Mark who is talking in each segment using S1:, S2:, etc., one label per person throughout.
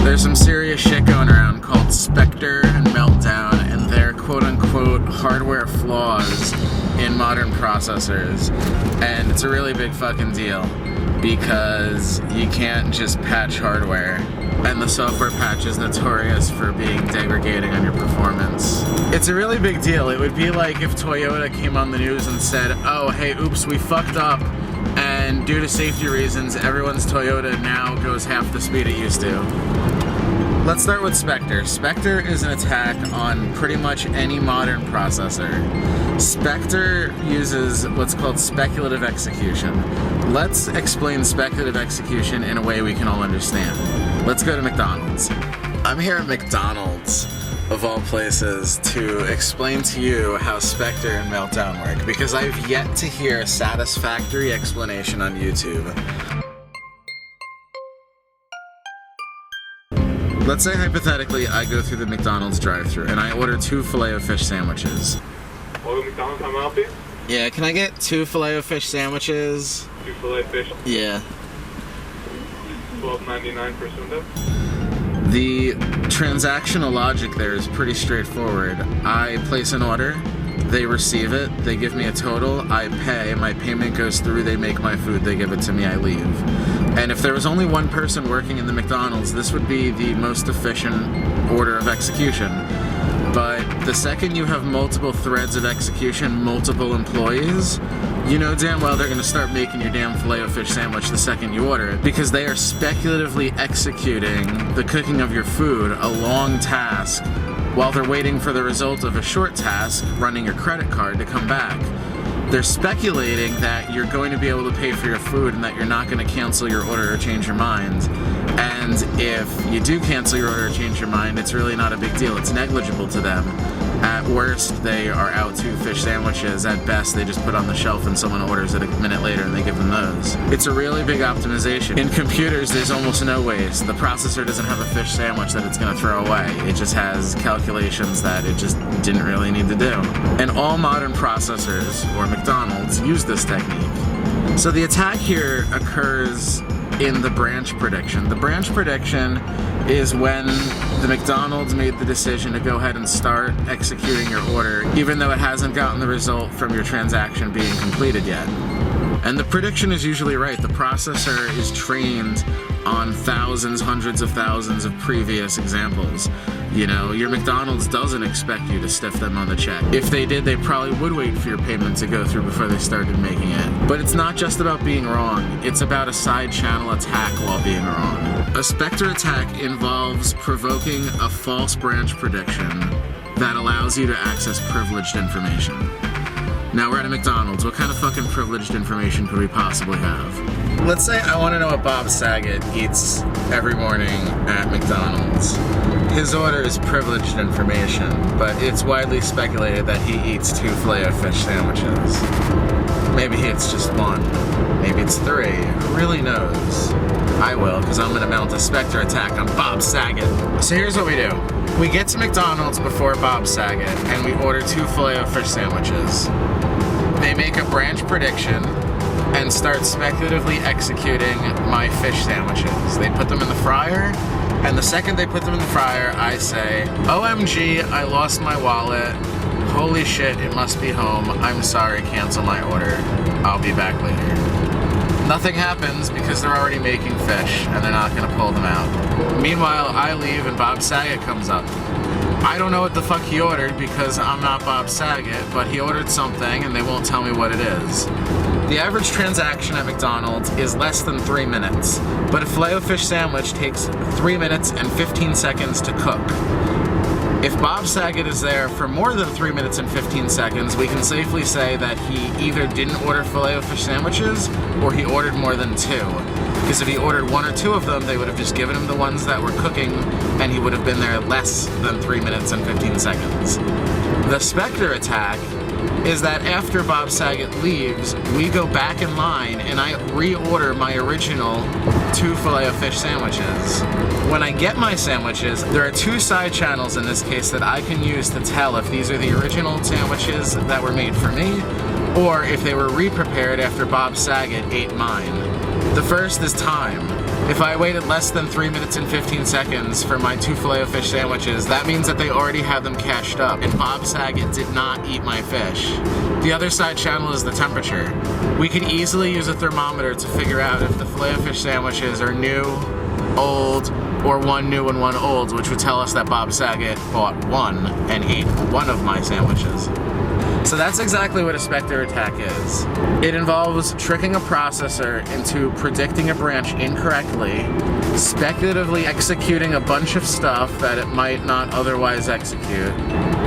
S1: There's some serious shit going around called Spectre and Meltdown and their quote-unquote hardware flaws in modern processors. And it's a really big fucking deal because you can't just patch hardware. And the software patch is notorious for being degrading on your performance. It's a really big deal. It would be like if Toyota came on the news and said, oh, hey, oops, we fucked up. And due to safety reasons, everyone's Toyota now goes half the speed it used to. Let's start with Spectre. Spectre is an attack on pretty much any modern processor. Spectre uses what's called speculative execution. Let's explain speculative execution in a way we can all understand. Let's go to McDonald's. I'm here at McDonald's, of all places, to explain to you how Spectre and Meltdown work, because I've yet to hear a satisfactory explanation on YouTube. Let's say hypothetically I go through the McDonald's drive-thru and I order 2 Filet-O-Fish sandwiches.
S2: Welcome to McDonald's, how may I help you?
S1: Yeah, can I get 2 Filet-O-Fish sandwiches?
S2: 2 Filet-O-Fish?
S1: Yeah.
S2: $12.99 per window.
S1: The transactional logic there is pretty straightforward. I place an order, they receive it, they give me a total, I pay, my payment goes through, they make my food, they give it to me, I leave. And if there was only one person working in the McDonald's, this would be the most efficient order of execution. But the second you have multiple threads of execution, multiple employees, you know damn well they're going to start making your damn Filet-O-Fish sandwich the second you order it, because they are speculatively executing the cooking of your food, a long task, while they're waiting for the result of a short task, running your credit card, to come back. They're speculating that you're going to be able to pay for your food and that you're not going to cancel your order or change your mind. And if you do cancel your order or change your mind, it's really not a big deal. It's negligible to them. At worst, they are out 2 fish sandwiches. At best, they just put on the shelf and someone orders it a minute later and they give them those. It's a really big optimization. In computers, there's almost no waste. The processor doesn't have a fish sandwich that it's going to throw away. It just has calculations that it just didn't really need to do. And all modern processors, or McDonald's, use this technique. So the attack here occurs in the branch prediction. The branch prediction is when the McDonald's made the decision to go ahead and start executing your order, even though it hasn't gotten the result from your transaction being completed yet. And the prediction is usually right. The processor is trained on thousands, hundreds of thousands of previous examples. You know, your McDonald's doesn't expect you to stiff them on the check. If they did, they probably would wait for your payment to go through before they started making it. But it's not just about being wrong, it's about a side channel attack while being wrong. A Spectre attack involves provoking a false branch prediction that allows you to access privileged information. Now we're at a McDonald's. What kind of fucking privileged information could we possibly have? Let's say I want to know what Bob Saget eats every morning at McDonald's. His order is privileged information, but it's widely speculated that he eats 2 Filet-O-Fish sandwiches. Maybe it's just 1. Maybe it's 3. Who really knows? I will, because I'm going to mount a Spectre attack on Bob Saget. So here's what we do. We get to McDonald's before Bob Saget, and we order 2 Filet-O-Fish sandwiches. They make a branch prediction and start speculatively executing my fish sandwiches. They put them in the fryer, and the second they put them in the fryer, I say, OMG, I lost my wallet. Holy shit, it must be home. I'm sorry, cancel my order. I'll be back later. Nothing happens because they're already making fish, and they're not gonna pull them out. Meanwhile, I leave and Bob Saget comes up. I don't know what the fuck he ordered because I'm not Bob Saget, but he ordered something and they won't tell me what it is. The average transaction at McDonald's is less than 3 minutes, but a Filet-O-Fish sandwich takes 3 minutes and 15 seconds to cook. If Bob Saget is there for more than 3 minutes and 15 seconds, we can safely say that he either didn't order Filet-O-Fish sandwiches or he ordered more than 2. Because if he ordered 1 or 2 of them, they would have just given him the ones that were cooking and he would have been there less than 3 minutes and 15 seconds. The Spectre attack is that after Bob Saget leaves, we go back in line and I reorder my original 2 Filet-O-Fish sandwiches. When I get my sandwiches, there are 2 side channels in this case that I can use to tell if these are the original sandwiches that were made for me or if they were re-prepared after Bob Saget ate mine. The first is time. If I waited less than 3 minutes and 15 seconds for my 2 Filet-O-Fish sandwiches, that means that they already had them cashed up, and Bob Saget did not eat my fish. The other side channel is the temperature. We could easily use a thermometer to figure out if the Filet-O-Fish sandwiches are new, old, or one new and one old, which would tell us that Bob Saget bought one and ate one of my sandwiches. So that's exactly what a Spectre attack is. It involves tricking a processor into predicting a branch incorrectly, speculatively executing a bunch of stuff that it might not otherwise execute,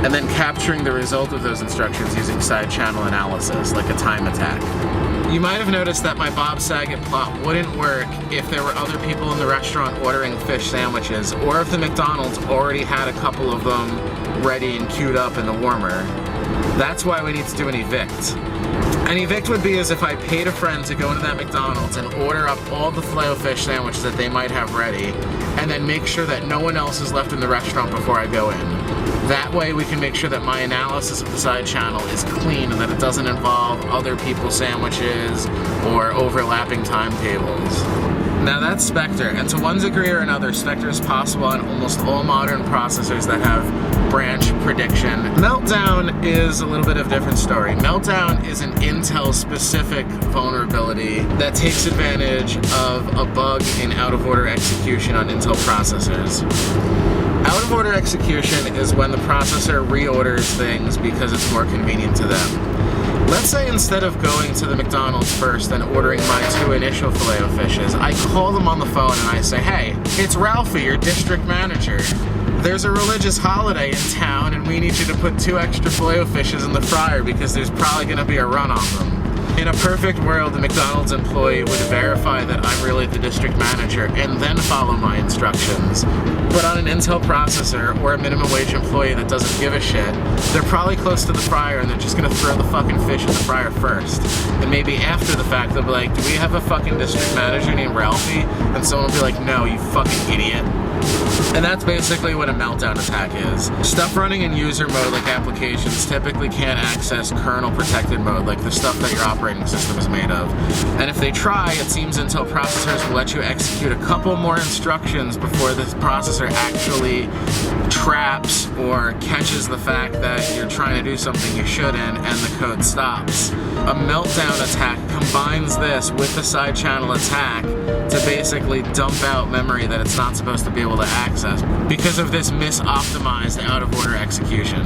S1: and then capturing the result of those instructions using side channel analysis, like a time attack. You might have noticed that my Bob Saget plot wouldn't work if there were other people in the restaurant ordering fish sandwiches, or if the McDonald's already had a couple of them ready and queued up in the warmer. That's why we need to do an evict. An evict would be as if I paid a friend to go into that McDonald's and order up all the Filet-O-Fish sandwiches that they might have ready, and then make sure that no one else is left in the restaurant before I go in. That way we can make sure that my analysis of the side channel is clean and that it doesn't involve other people's sandwiches or overlapping timetables. Now that's Spectre, and to one degree or another, Spectre is possible on almost all modern processors that have branch prediction. Meltdown is a little bit of a different story. Meltdown is an Intel-specific vulnerability that takes advantage of a bug in out-of-order execution on Intel processors. Out-of-order execution is when the processor reorders things because it's more convenient to them. Let's say instead of going to the McDonald's first and ordering my 2 initial Filet-O-Fishes, I call them on the phone and I say, "Hey, it's Ralphie, your district manager. There's a religious holiday in town and we need you to put 2 extra Filet-O-Fishes in the fryer because there's probably going to be a run on them." In a perfect world, the McDonald's employee would verify that I'm really the district manager and then follow my instructions. But on an Intel processor or a minimum wage employee that doesn't give a shit, they're probably close to the fryer and they're just gonna throw the fucking fish in the fryer first. And maybe after the fact they'll be like, "Do we have a fucking district manager named Ralphie?" And someone will be like, "No, you fucking idiot." And that's basically what a meltdown attack is. Stuff running in user mode, like applications, typically can't access kernel protected mode, like the stuff that your operating system is made of. And if they try, it seems Intel processors will let you execute a couple more instructions before the processor actually traps or catches the fact that you're trying to do something you shouldn't and the code stops. A meltdown attack combines this with the side channel attack to basically dump out memory that it's not supposed to be able to access because of this misoptimized out-of-order execution.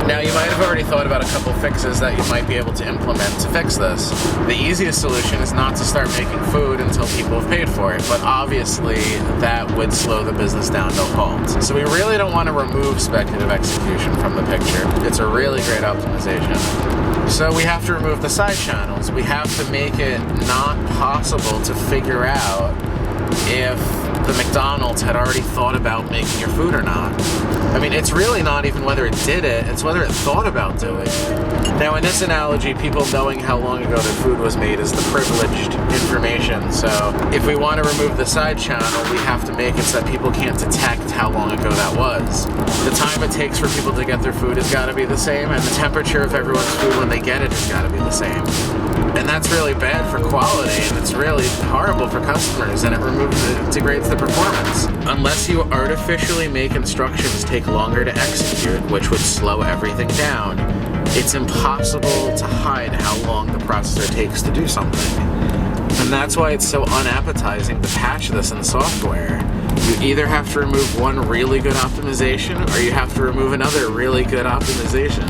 S1: Now, you might have already thought about a couple fixes that you might be able to implement to fix this. The easiest solution is not to start making food until people have paid for it, but obviously that would slow the business down to a halt. So we really don't want to remove speculative execution from the picture. It's a really great optimization. So we have to remove the side channels. We have to make it not possible to figure out if the McDonald's had already thought about making your food or not. I mean, it's really not even whether it did it, it's whether it thought about doing it. Now, in this analogy, people knowing how long ago their food was made is the privileged information. So if we want to remove the side channel, we have to make it so that people can't detect how long ago that was. The time it takes for people to get their food has got to be the same, and the temperature of everyone's food when they get it has got to be the same. And that's really bad for quality, and it's really horrible for customers, and it degrades the performance. Unless you artificially make instructions take longer to execute, which would slow everything down, it's impossible to hide how long the processor takes to do something. And that's why it's so unappetizing to patch this in software. You either have to remove one really good optimization, or you have to remove another really good optimization.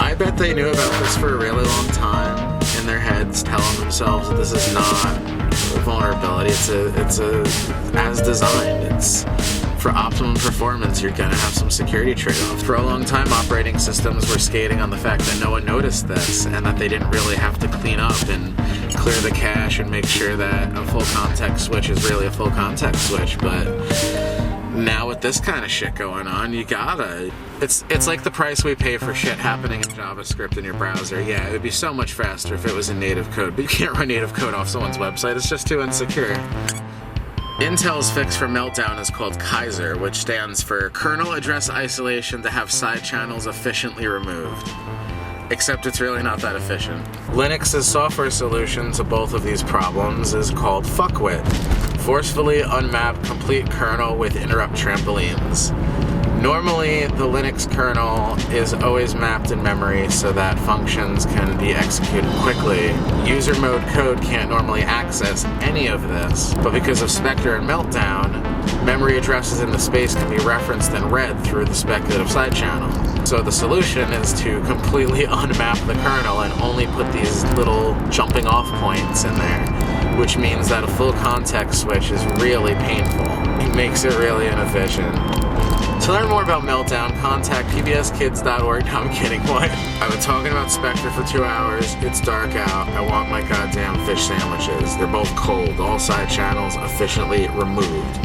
S1: I bet they knew about this for a really long time in their heads, telling themselves that this is not a vulnerability, it's as designed. It's for optimum performance, you're gonna have some security trade-offs. For a long time, operating systems were skating on the fact that no one noticed this and that they didn't really have to clean up and clear the cache and make sure that a full context switch is really a full context switch. But now with this kind of shit going on, you gotta. It's like the price we pay for shit happening in JavaScript in your browser. Yeah, it would be so much faster if it was in native code, but you can't run native code off someone's website. It's just too insecure. Intel's fix for Meltdown is called Kaiser, which stands for Kernel Address Isolation to have side channels efficiently removed. except it's really not that efficient. Linux's software solution to both of these problems is called fuckwit. Forcefully unmap complete kernel with interrupt trampolines. Normally, the Linux kernel is always mapped in memory so that functions can be executed quickly. User mode code can't normally access any of this, but because of Spectre and Meltdown, memory addresses in the space can be referenced and read through the speculative side channel. So the solution is to completely unmap the kernel and only put these little jumping off points in there, which means that a full context switch is really painful. It makes it really inefficient. To learn more about Meltdown, contact pbskids.org. No, I'm kidding, what? I've been talking about Spectre for 2 hours. It's dark out. I want my goddamn fish sandwiches. They're both cold. All side channels efficiently removed.